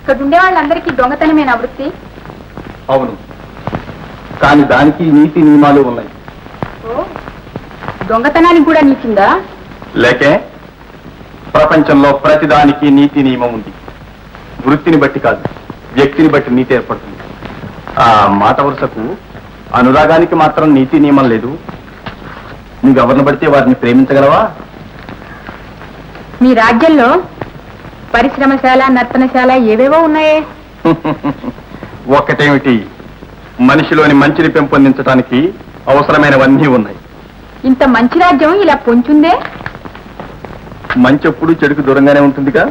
ఇక్కడ ఉండే వాళ్ళందరికీ దొంగతనమేనా వృత్తి? అవును, కానీ దానికి నీతి నియమాలు ఉన్నాయి. ఓ, దొంగతనానికి కూడా నీచిందా? లేకే, ప్రపంచంలో ప్రతిదానికి నీతి నియమం ఉంది. వృత్తిని బట్టి కాదు, వ్యక్తిని బట్టి నీతి ఏర్పడుతుంది. ఆ మాట వరుసకు అనురాగానికి మాత్రం నీతి నియమం లేదు. నీకు ఎవరిని పడితే వారిని ప్రేమించగలవా? మీ రాజ్యంలో పరిశ్రమశాల, నర్తనశాల ఏవేవో ఉన్నాయే. ఒక్కటేమిటి, మనిషిలోని మంచిని పెంపొందించడానికి అవసరమైనవన్నీ ఉన్నాయి. ఇంత మంచి రాజ్యం ఇలా పొంచుందే. మంచి ఎప్పుడు చెడుకు దూరంగానే ఉంటుందిగా.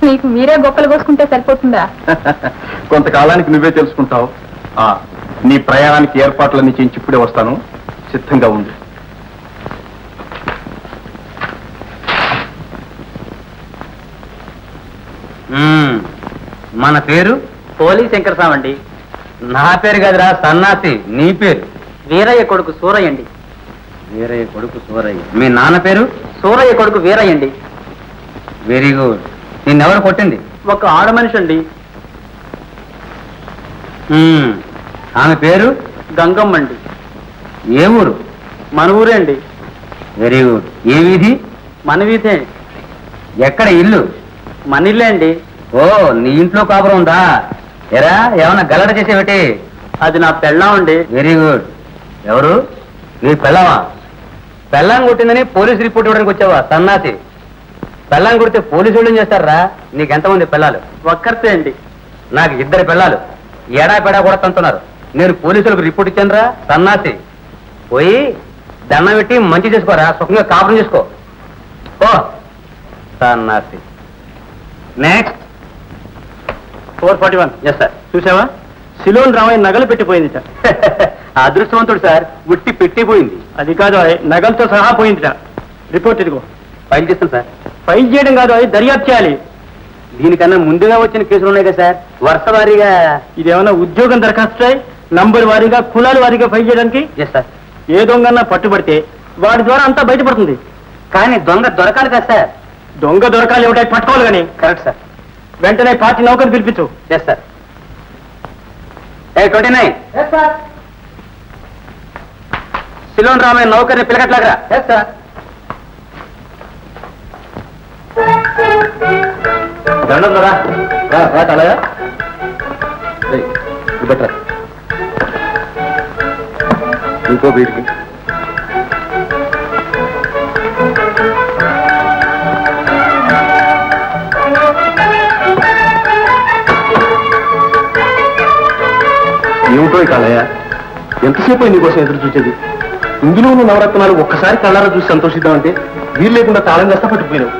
నీకు మీరే గొప్పలు కోసుకుంటే సరిపోతుందా? కొంతకాలానికి నువ్వే తెలుసుకుంటావు. నీ ప్రయాణానికి ఏర్పాట్లన్నీ చేయించి ఇప్పుడే వస్తాను, సిద్ధంగా ఉంది. మన పేరు పోలీ శంకరస్వామి అండి. నా పేరు కదరా సన్నాసి, నీ పేరు? వీరయ్య కొడుకు సూరయ్య అండి. వీరయ్య కొడుకు సూరయ్య. మీ నాన్న పేరు? సూరయ్య కొడుకు వీరయ్య అండి. Very good. నిన్నెవరు కొట్టింది? ఒక ఆడ మనిషి అండి. ఆమె పేరు? గంగమ్మ అండి. ఏ ఊరు? మన ఊరే అండి. Very good. ఏ వీధి? మన వీధే. ఎక్కడ ఇల్లు? మన ఇల్లే అండి. ఓ, నీ ఇంట్లో కాపురం ఉందా? ఎరా, ఏమన్నా గలట చేసేవిటి? అది నా పెళ్ళాం అండి. Very good. ఎవరు? నీ పెళ్ళామా? పెళ్ళాం కొట్టిందని పోలీస్ రిపోర్ట్ ఇవ్వడానికి వచ్చావా సన్నాసి? పెళ్ళాం కొడితే పోలీసు వాళ్ళు ఏం చేస్తారా? నీకెంతమంది పిల్లలు? ఒక్కరితే అండి. నాకు 2 పిల్లలు. ఏడా కూడా తంతున్నారు. నేను పోలీసులకు రిపోర్ట్ ఇచ్చానురా సన్నాసి. పోయి దండం పెట్టి మంచి చేసుకోరా, సుఖంగా కాపురం చేసుకో. ఓ సన్నాసి. నెక్స్ట్ 441. Yes sir. చూసావా, సిలోన్ రామయ్య నగలు పెట్టిపోయింది సార్. అదృష్టవంతుడు సార్, ఉట్టి పెట్టిపోయింది. అది కాదు, నగలతో సహా పోయింది సార్. రిపోర్ట్ ఇదిగో. ఫైల్ చేస్తాను సార్. ఫైల్ చేయడం కాదు, అది దర్యాప్తు చేయాలి. దీనికన్నా ముందుగా వచ్చిన కేసులు ఉన్నాయి కదా సార్, వరుస వారీగా. ఇదేమన్నా ఉద్యోగం దరఖాస్తు నంబర్ వారీగా, కులాల వారీగా ఫైల్ చేయడానికి? Yes sir. ఏ దొంగన్నా పట్టుబడితే వాడి ద్వారా అంతా బయటపడుతుంది. కానీ దొంగ దొరకాలి కదా సార్. దొంగ దొరకాలి, ఏమిటై పట్టుకోవాలి కానీ. Correct sir. వెంటనే పార్టీ నౌకర్ని పిలిపించు. Yes sir. 29. Yes sir. Ceylon Ramayya నౌకర్ని పిలకట్లాగరా. Yes sir. దండం రా అలాగా బెటర్. ఇంకో వీడికి ఏమిటో కాలయ్య, ఎంతసేపు నీకోసం ఎదురు చూసేది. ఇందులో ఉన్న నవరత్నాలు ఒక్కసారి కళ్ళారా చూసి సంతోషిద్దామంటే వీలు లేకుండా తాళం చేస్తా పట్టుకుపోయినావు.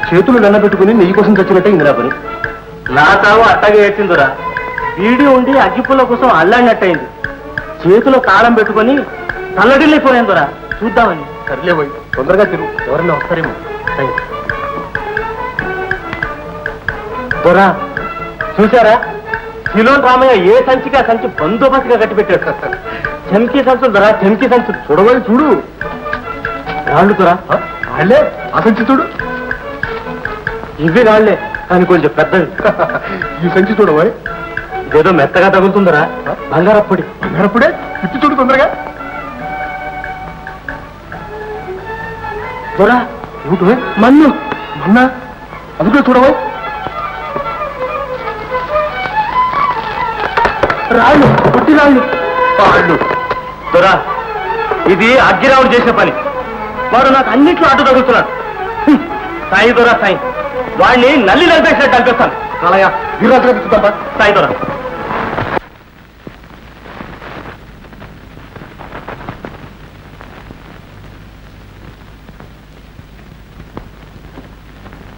చేతులు వెన్న పెట్టుకుని నెయ్యి కోసం చచ్చినట్టే ఇందిరా పని. నా తావు అట్టగా ఏడ్చిందిరా. వీడియో ఉండి అగ్గిపుల్ల కోసం అల్లాడినట్టయింది. చేతిలో తాళం పెట్టుకుని తల్లడిల్లిపోయిందిరా. చూద్దామని. సర్లే పోయి తొందరగా తిరుగు, ఎవరన్నా వస్తారేమో. దొరా చూసారా, సిలోన్ రామయ్య ఏ సంచిగా సంచి బందోబస్తుగా కట్టిపెట్టాడు. చెంకి సంచులు దొరా, చెంకి సంచులు. చూడవాలి చూడు. రాళ్ళు దొరా, వాళ్ళే ఆ సంచి చూడు. ఇవి రాళ్లే కానీ కొంచెం పెద్దవి. ఈ సంచి చూడవా, ఇదేదో మెత్తగా తగులుతుందరా. బంగారప్పుడే. బంగారప్పుడే ఇచ్చి చూడు తొందరగా. దొరా ఏమిటి మన్ను మన్న, అది కూడా చూడవా. రాళ్ళు, పుట్టి రాళ్ళు. రాళ్ళు దొరా, ఇది అగ్గిరావుడు చేసిన పని. వాడు నాకు అన్నిట్లో అడ్డు తగులుతున్నాడు. సాయి దొరా సాయి, వాడిని నల్లి నలిపేసినట్టు అనిపిస్తాను. అలాగా వీరాజుగా సాయి దొరా.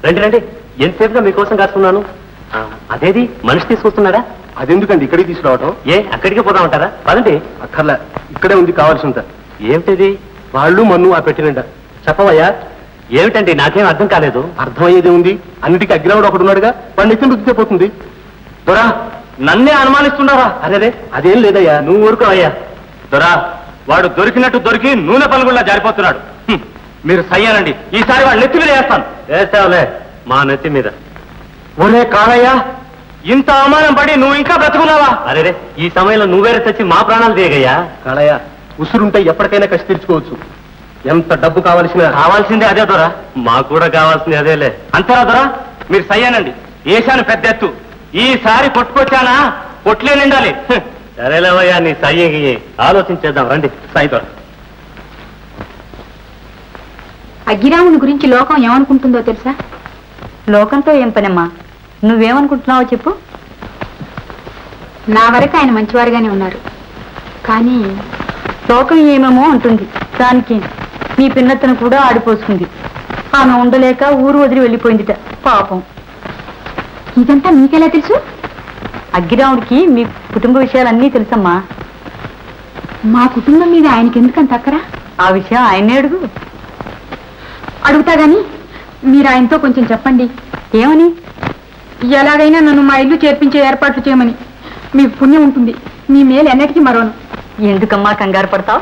రండి రండి, ఎంతసేపుగా మీకోసం కాసుకున్నాను. అదేది మనిషి తీసుకొస్తున్నాడా? అదెందుకండి ఇక్కడికి తీసుకురావటం? ఏ అక్కడికే పోదామంటారా? పదండి. అక్కర్లే, ఇక్కడే ఉంది కావాల్సిందా. ఏమిటిది? వాళ్ళు మన్ను ఆ పెట్టినంట. చెప్పవయ్యా. ఏమిటండి, నాకేం అర్థం కాలేదు. అర్థమయ్యేదే ఉంది, అన్నిటికీ అగ్గిరావుడు ఒకడున్నాడుగా, వాడిని ఎత్తి రుద్దితే పోతుంది. దొరా, నన్నే అనుమానిస్తున్నారా? అదే అదేం లేదయ్యా, నువ్వు ఊరుకోవయ్యా. దొరా, వాడు దొరికినట్టు దొరికి నూనె పలుగుల్లా జారిపోతున్నాడు. మీరు సయ్యానండి, ఈసారి వాడు నెత్తి మీద వేస్తాను. వేస్తావులే మా నెత్తి మీద. ఒరే కాళయ్య, ఇంత అవమానం పడి నువ్వు ఇంకా బ్రతుకున్నావా? అరే ఈ సమయంలో నువ్వేరే తెచ్చి మా ప్రాణాలు దిగయ్యా. కాళయ్య, ఉసురుంటే ఎప్పటికైనా కసి తీర్చుకోవచ్చు. ఎంత డబ్బు కావాల్సిందే అదే దొరా. మాకు కూడా కావాల్సింది అదేలే. అంతేరా దొరా, మీరు సయ్యానండి. ఏశాను పెద్ద ఎత్తు. ఈసారి కొట్టుకొచ్చానా కొట్లే నిండాలి. సరేలేవయ్యా, నీ సయ్యి ఆలోచించేద్దాం రండి. సాయి దొర, అగ్గిరాముని గురించి లోకం ఏమనుకుంటుందో తెలుసా? లోకంతో ఏం పనమ్మా? నువ్వేమనుకుంటున్నావో చెప్పు. నా వరకు ఆయన మంచివారుగానే ఉన్నారు, కానీ లోకం ఏమేమో అంటుంది. దానికి మీ పిన్నత్తను కూడా ఆడిపోసుకుంది. ఆమె ఉండలేక ఊరు వదిలి వెళ్ళిపోయిందిట పాపం. ఇదంతా మీకెలా తెలుసు? అగ్గిరాముడికి మీ కుటుంబ విషయాలన్నీ తెలుసమ్మా. మా కుటుంబం మీద ఆయనకి ఎందుకంత అక్కరా? ఆ విషయం ఆయన్నే అడుగు. అడుగుతా గాని మీరు ఆయనతో కొంచెం చెప్పండి. ఏమని? ఎలాగైనా నన్ను మా ఇల్లు చేర్పించే ఏర్పాట్లు చేయమని. మీకు పుణ్యం ఉంటుంది, మీ మేలు ఎన్నటికీ మరోను. ఎందుకమ్మా కంగారు పడతావు?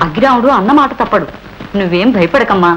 అగ్గిరాముడు అన్నమాట తప్పడు. నువ్వేం భయపడకమ్మా.